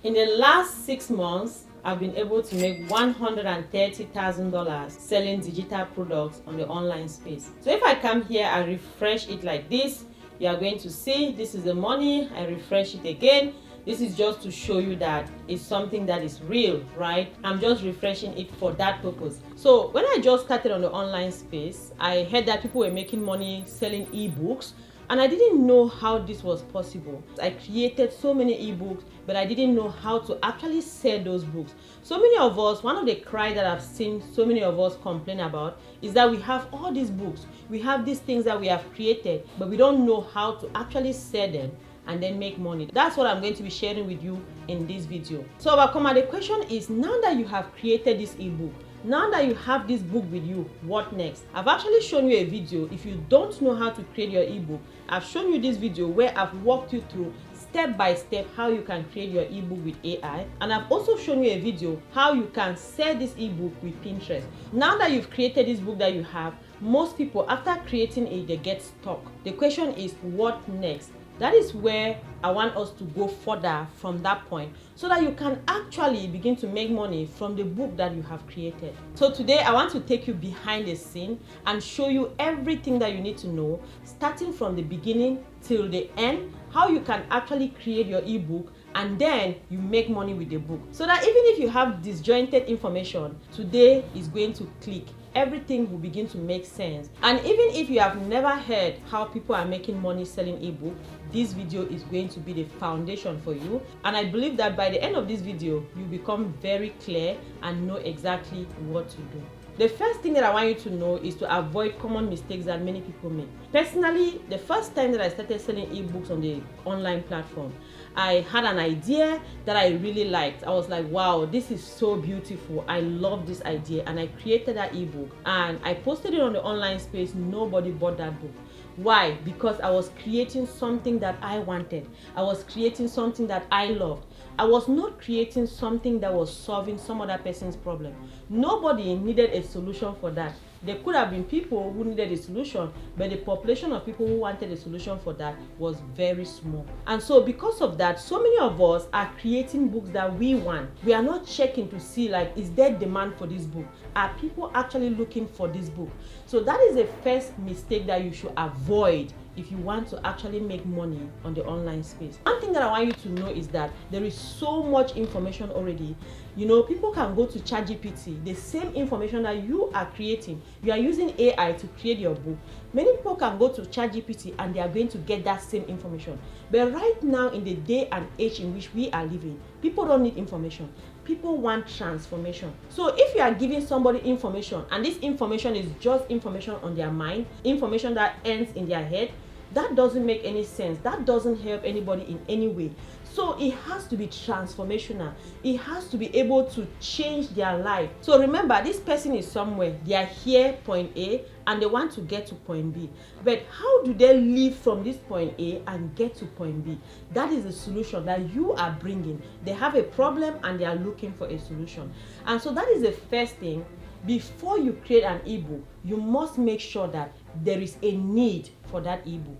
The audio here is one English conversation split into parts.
In the last 6 months, I've been able to make $130,000 selling digital products on the online space. So if I come here, I refresh it like this, you are going to see this is the money. I refresh it again. This is just to show you that it's something that is real, right? I'm just refreshing it for that purpose. So when I just started on the online space, I heard that people were making money selling ebooks, and I didn't know how this was possible. I created so many ebooks, but I didn't know how to actually sell those books. So many of us, one of the cries that I've seen so many of us complain about is that we have all these books, we have these things that we have created, but we don't know how to actually sell them and then make money. That's what I'm going to be sharing with you in this video. So Overcomer, the question is, now that you have created this ebook, now that you have this book with you, what next? I've actually shown you a video. If you don't know how to create your ebook, I've shown you this video where I've walked you through step by step how you can create your ebook with AI, and I've also shown you a video how you can sell this ebook with Pinterest. Now that you've created this book that you have, most people after creating it, they get stuck. The question is, what next? That is where I want us to go further from that point so that you can actually begin to make money from the book that you have created. So today I want to take you behind the scene and show you everything that you need to know, starting from the beginning till the end, how you can actually create your ebook and then you make money with the book. So that even if you have disjointed information, today is going to click. Everything will begin to make sense. And even if you have never heard how people are making money selling ebook, this video is going to be the foundation for you. And I believe that by the end of this video, you become very clear and know exactly what to do. The first thing that I want you to know is to avoid common mistakes that many people make. Personally, the first time that I started selling ebooks on the online platform, I had an idea that I really liked. I was like, wow, this is so beautiful. I love this idea. And I created that ebook and I posted it on the online space. Nobody bought that book. Why? Because I was creating something that I wanted. I was creating something that I loved. I was not creating something that was solving some other person's problem. Nobody needed a solution for that. There could have been people who needed a solution, but the population of people who wanted a solution for that was very small. And so because of that, so many of us are creating books that we want. We are not checking to see, like, is there demand for this book? Are people actually looking for this book? So that is the first mistake that you should avoid if you want to actually make money on the online space. One thing that I want you to know is that there is so much information already. You know, people can go to ChatGPT, the same information that you are creating. You are using AI to create your book. Many people can go to ChatGPT and they are going to get that same information. But right now, in the day and age in which we are living, people don't need information. People want transformation. So if you are giving somebody information and this information is just information on their mind, information that ends in their head, that doesn't make any sense. That doesn't help anybody in any way. So it has to be transformational. It has to be able to change their life. So remember, this person is somewhere. They are here, point A, and they want to get to point B. But how do they leave from this point A and get to point B? That is the solution that you are bringing. They have a problem and they are looking for a solution. And so that is the first thing. Before you create an ebook, you must make sure that there is a need for that ebook.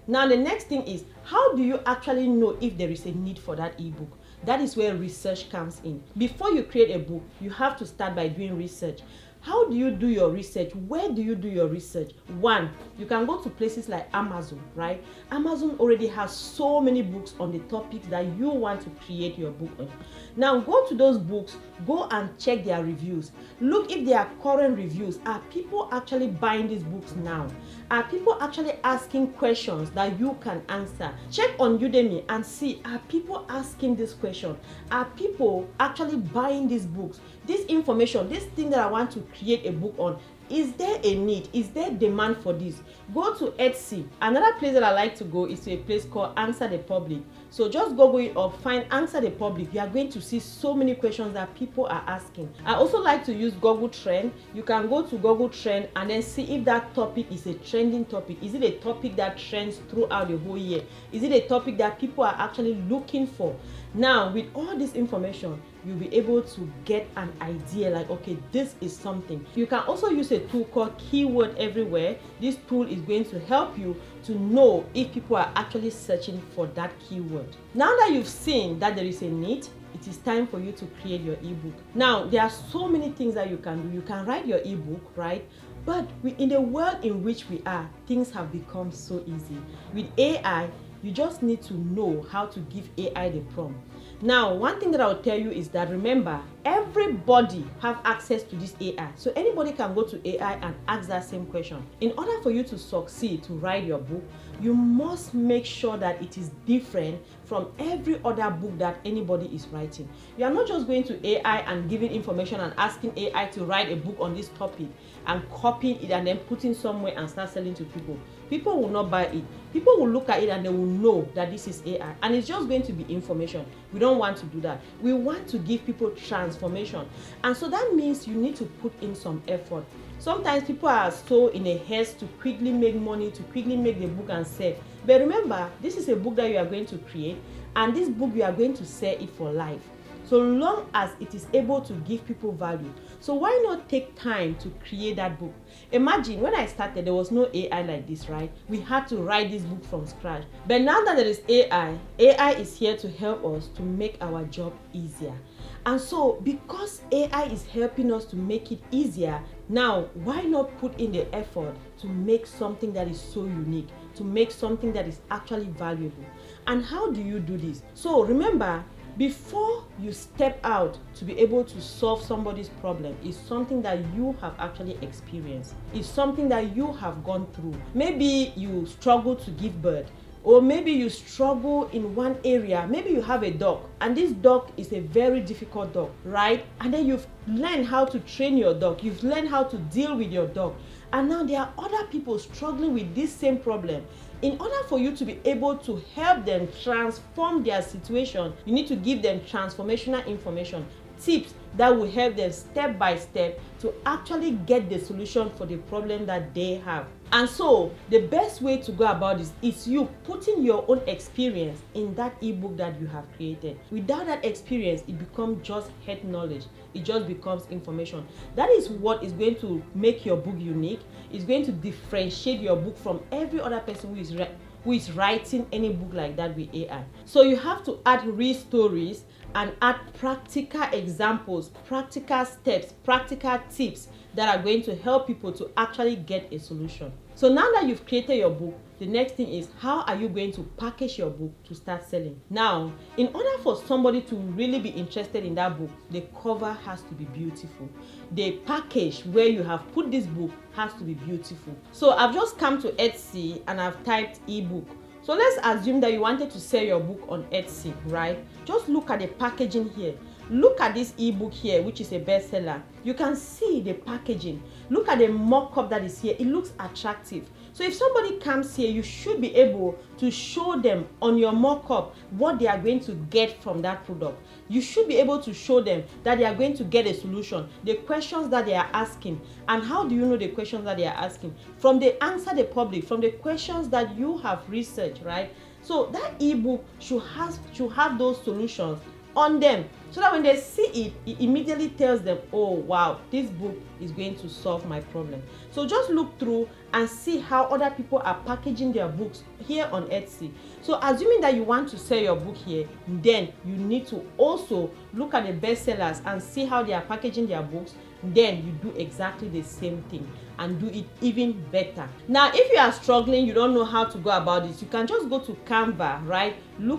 Now the next thing is, how do you actually know if there is a need for that ebook? That is where research comes in. Before you create a book, you have to start by doing research. How do you do your research? Where do you do your research? One, you can go to places like Amazon, right? Amazon already has so many books on the topics that you want to create your book on. Now go to those books, go and check their reviews. Look if there are current reviews. Are people actually buying these books now? Are people actually asking questions that you can answer? Check on Udemy and see, are people asking this question? Are people actually buying these books? This information, this thing that I want to create a book on, is there a need? Is there demand for this? Go to Etsy. Another place that I like to go is to a place called Answer the Public. So just Google it or find Answer the Public. You are going to see so many questions that people are asking. I also like to use Google Trend. You can go to Google Trend and then see if that topic is a trending topic. Is it a topic that trends throughout the whole year? Is it a topic that people are actually looking for? Now, with all this information, you'll be able to get an idea like, okay, this is something. You can also use a tool called Keyword Everywhere. This tool is going to help you to know if people are actually searching for that keyword. Now that you've seen that there is a need, it is time for you to create your ebook. Now, there are so many things that you can do. You can write your ebook, right? But in the world in which we are, things have become so easy. With AI, you just need to know how to give AI the prompt. Now, one thing that I'll tell you is that, remember, everybody have access to this AI. So anybody can go to AI and ask that same question. In order for you to succeed to write your book, you must make sure that it is different from every other book that anybody is writing. You are not just going to AI and giving information and asking AI to write a book on this topic and copying it and then putting somewhere and start selling to people. People will not buy it. People will look at it and they will know that this is AI, and it's just going to be information. We don't want to do that. We want to give people transformation, and so that means you need to put in some effort. Sometimes people are so in a haste to quickly make money, to quickly make the book and sell. But remember, this is a book that you are going to create, and this book you are going to sell it for life, so long as it is able to give people value. So why not take time to create that book? Imagine when I started, there was no AI like this, right? We had to write this book from scratch. But now that there is AI, AI is here to help us to make our job easier. And so because AI is helping us to make it easier, now why not put in the effort to make something that is so unique, to make something that is actually valuable? And how do you do this? So remember, before you step out to be able to solve somebody's problem, is something that you have actually experienced. It's something that you have gone through. Maybe you struggle to give birth, or maybe you struggle in one area. Maybe you have a dog, and this dog is a very difficult dog, right? And then you've learned how to train your dog. You've learned how to deal with your dog. And now there are other people struggling with this same problem. In order for you to be able to help them transform their situation, you need to give them transformational information, tips that will help them step by step to actually get the solution for the problem that they have. And so the best way to go about this is you putting your own experience in that ebook that you have created. Without that experience, it becomes just head knowledge. It just becomes information. That is what is going to make your book unique. It's going to differentiate your book from every other person who is writing any book like that with AI. So you have to add real stories and add practical examples, practical steps, practical tips that are going to help people to actually get a solution. So now that you've created your book, the next thing is, how are you going to package your book to start selling? Now, in order for somebody to really be interested in that book, the cover has to be beautiful. The package where you have put this book has to be beautiful. So I've just come to Etsy and I've typed ebook. So let's assume that you wanted to sell your book on Etsy, right? Just look at the packaging here. Look at this ebook here, which is a bestseller. You can see the packaging. Look at the mock-up that is here. It looks attractive. So if somebody comes here, you should be able to show them on your mock-up what they are going to get from that product. You should be able to show them that they are going to get a solution, the questions that they are asking. And how do you know the questions that they are asking? From the answer the public, from the questions that you have researched, right? So that ebook should have those solutions on them, so that when they see it, it immediately tells them, oh wow, this book is going to solve my problem. So just look through and see how other people are packaging their books here on Etsy. So assuming that you want to sell your book here, then you need to also look at the bestsellers and see how they are packaging their books. Then you do exactly the same thing and do it even better. Now, if you are struggling, you don't know how to go about this, you can just go to Canva, right?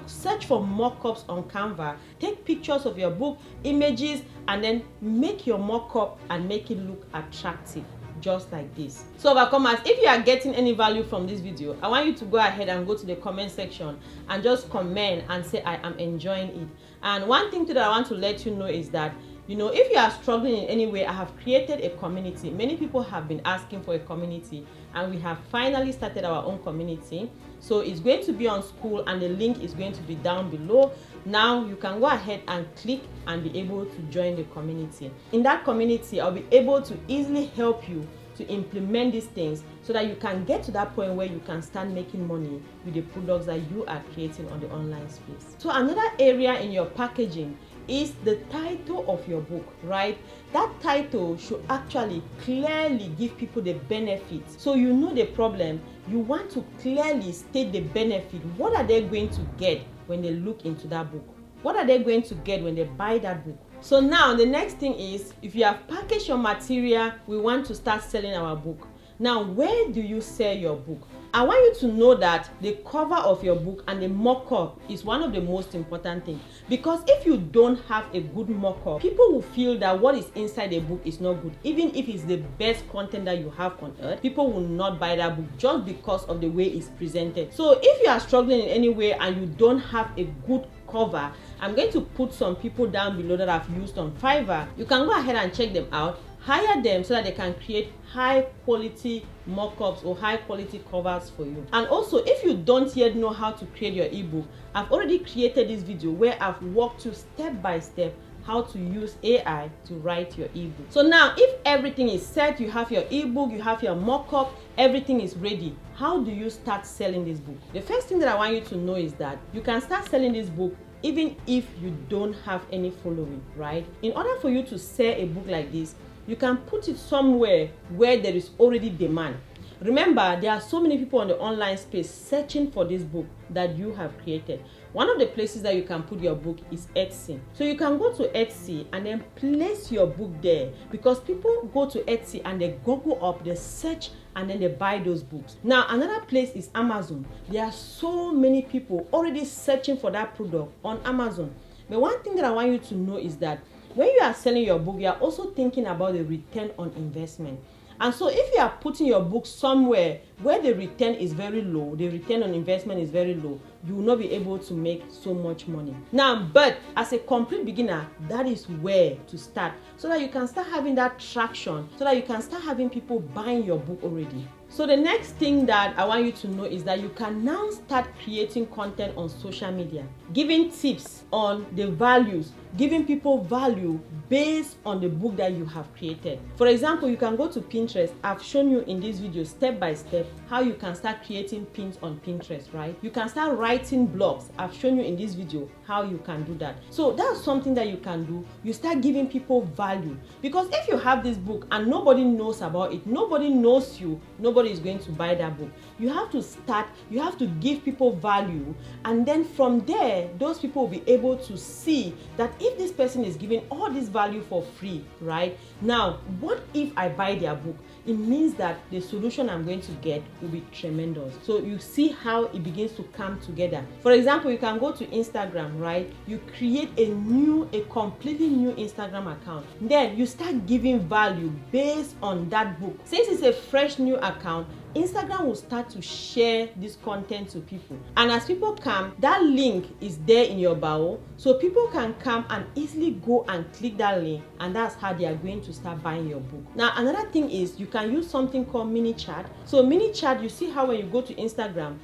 Search for mock-ups on Canva, take pictures of your book, images, and then make your mock-up and make it look attractive, just like this. So overcomers, if you are getting any value from this video, I want you to go ahead and go to the comment section and just comment and say, I am enjoying it. And one thing that I want to let you know is that, if you are struggling in any way, I have created a community. Many people have been asking for a community, and we have finally started our own community. So it's going to be on school, and the link is going to be down below. Now you can go ahead and click and be able to join the community. In that community, I'll be able to easily help you to implement these things so that you can get to that point where you can start making money with the products that you are creating on the online space. So another area in your packaging is the title of your book, right? That title should actually clearly give people the benefits. So you know the problem, you want to clearly state the benefit. What are they going to get when they look into that book? What are they going to get when they buy that book? So now the next thing is, if you have packaged your material, we want to start selling our book. Now, where do you sell your book? I want you to know that the cover of your book and the mock-up is one of the most important things, because if you don't have a good mock-up, people will feel that what is inside the book is not good. Even if it's the best content that you have on earth, people will not buy that book just because of the way it's presented. So if you are struggling in any way and you don't have a good cover, I'm going to put some people down below that I've used on Fiverr. You can go ahead and check them out, hire them so that they can create high quality mock-ups or high quality covers for you. And also, if you don't yet know how to create your ebook, I've already created this video where I've walked you step by step how to use AI to write your ebook. So now, if everything is set, you have your ebook, you have your mock-up, everything is ready, how do you start selling this book? The first thing that I want you to know is that you can start selling this book even if you don't have any following, right? In order for you to sell a book like this, you can put it somewhere where there is already demand. Remember, there are so many people on the online space searching for this book that you have created. One of the places that you can put your book is Etsy. So you can go to Etsy and then place your book there, because people go to Etsy and they Google up, they search, and then they buy those books. Now, another place is Amazon. There are so many people already searching for that product on Amazon. But one thing that I want you to know is that when you are selling your book, you are also thinking about the return on investment. And so if you are putting your book somewhere where the return is very low, the return on investment is very low, you will not be able to make so much money. Now, but as a complete beginner, that is where to start, so that you can start having that traction, so that you can start having people buying your book already. So the next thing that I want you to know is that you can now start creating content on social media, giving tips on the values, giving people value based on the book that you have created. For example, you can go to Pinterest. I've shown you in this video step by step how you can start creating pins on Pinterest, right? You can start writing blogs. I've shown you in this video how you can do that. So that's something that you can do. You start giving people value, because if you have this book and nobody knows about it, nobody knows you, nobody is going to buy that book. You have to start, you have to give people value, and then from there, those people will be able to see that if this person is giving all this value for free, right? Now, what if I buy their book? It means that the solution I'm going to get will be tremendous. So you see how it begins to come together. For example, you can go to Instagram, right? You create a completely new Instagram account. Then you start giving value based on that book. Since it's a fresh new account, Instagram will start to share this content to people. And as people come, that link is there in your bio. So people can come and easily go and click that link. And that's how they are going to start buying your book. Now, another thing is you can use something called mini chat. So mini chat, you see how when you go to Instagram,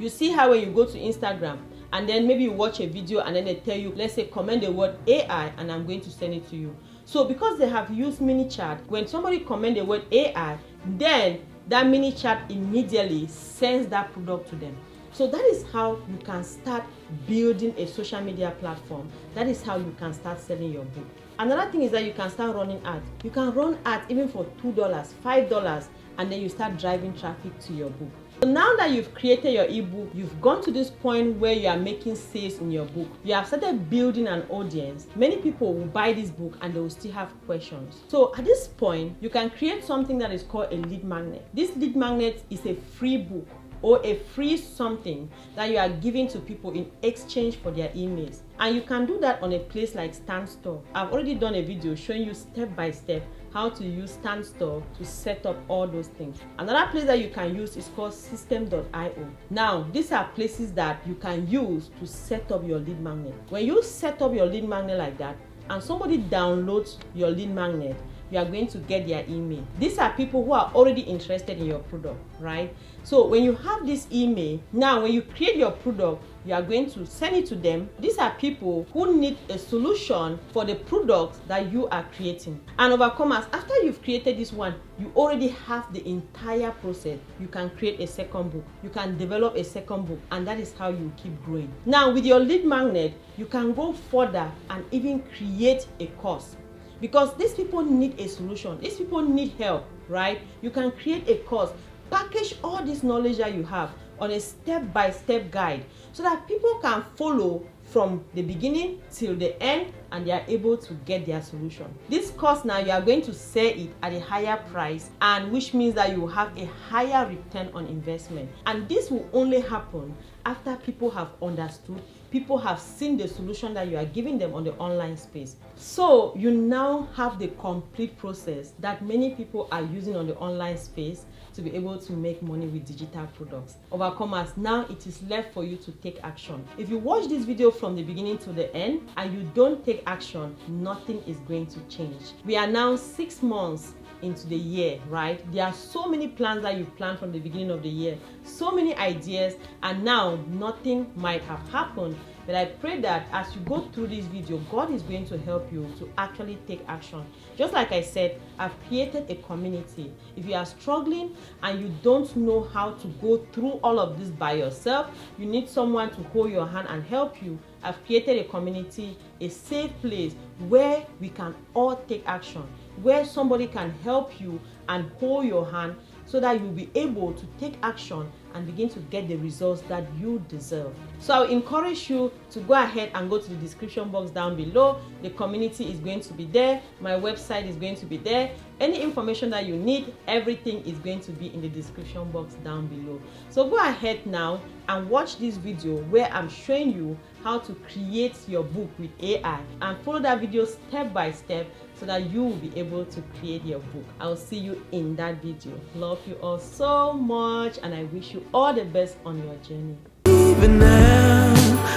and then maybe you watch a video and then they tell you, let's say, comment the word AI and I'm going to send it to you. So because they have used mini chat, when somebody comment the word AI, then that mini chat immediately sends that product to them. So that is how you can start building a social media platform. That is how you can start selling your book. Another thing is that you can start running ads. You can run ads even for $2, $5, and then you start driving traffic to your book. So now that you've created your ebook, you've gone to this point where you are making sales in your book, you have started building an audience. Many people will buy this book and they will still have questions. So at this point, you can create something that is called a lead magnet. This lead magnet is a free book or a free something that you are giving to people in exchange for their emails. And you can do that on a place like Stan Store. I've already done a video showing you step by step how to use Stan Store to set up all those things. Another place that you can use is called system.io. Now, these are places that you can use to set up your lead magnet. When you set up your lead magnet like that, and somebody downloads your lead magnet, you are going to get their email. These are people who are already interested in your product, right? So when you have this email, now when you create your product, you are going to send it to them. These are people who need a solution for the product that you are creating. And overcomers, after you've created this one, you already have the entire process. You can create a second book. You can develop a second book, and that is how you keep growing. Now with your lead magnet, you can go further and even create a course. Because these people need a solution. These people need help, right? You can create a course, package all this knowledge that you have on a step-by-step guide so that people can follow from the beginning till the end, and they are able to get their solution. This course now, you are going to sell it at a higher price, and which means that you will have a higher return on investment. And this will only happen after people have understood, people have seen the solution that you are giving them on the online space. So you now have the complete process that many people are using on the online space to be able to make money with digital products. Overcomers, now it is left for you to take action. If you watch this video from the beginning to the end and you don't take action, nothing is going to change. We are now 6 months into the year, right? There are so many plans that you planned from the beginning of the year, so many ideas, and now nothing might have happened. But I pray that as you go through this video, God is going to help you to actually take action. Just like I said, I've created a community. If you are struggling and you don't know how to go through all of this by yourself, you need someone to hold your hand and help you. I've created a community, a safe place where we can all take action, where somebody can help you and hold your hand so that you'll be able to take action and begin to get the results that you deserve. So I will encourage you to go ahead and go to the description box down below. The community is going to be there. My website is going to be there. Any information that you need, everything is going to be in the description box down below. So go ahead now and watch this video where I'm showing you how to create your book with AI, and follow that video step by step so that you will be able to create your book. I'll see you in that video. Love you all so much, and I wish you all the best on your journey. Even now,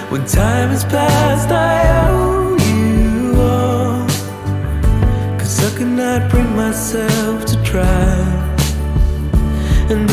when time has passed, I owe you all, 'cause I could not bring myself to try. And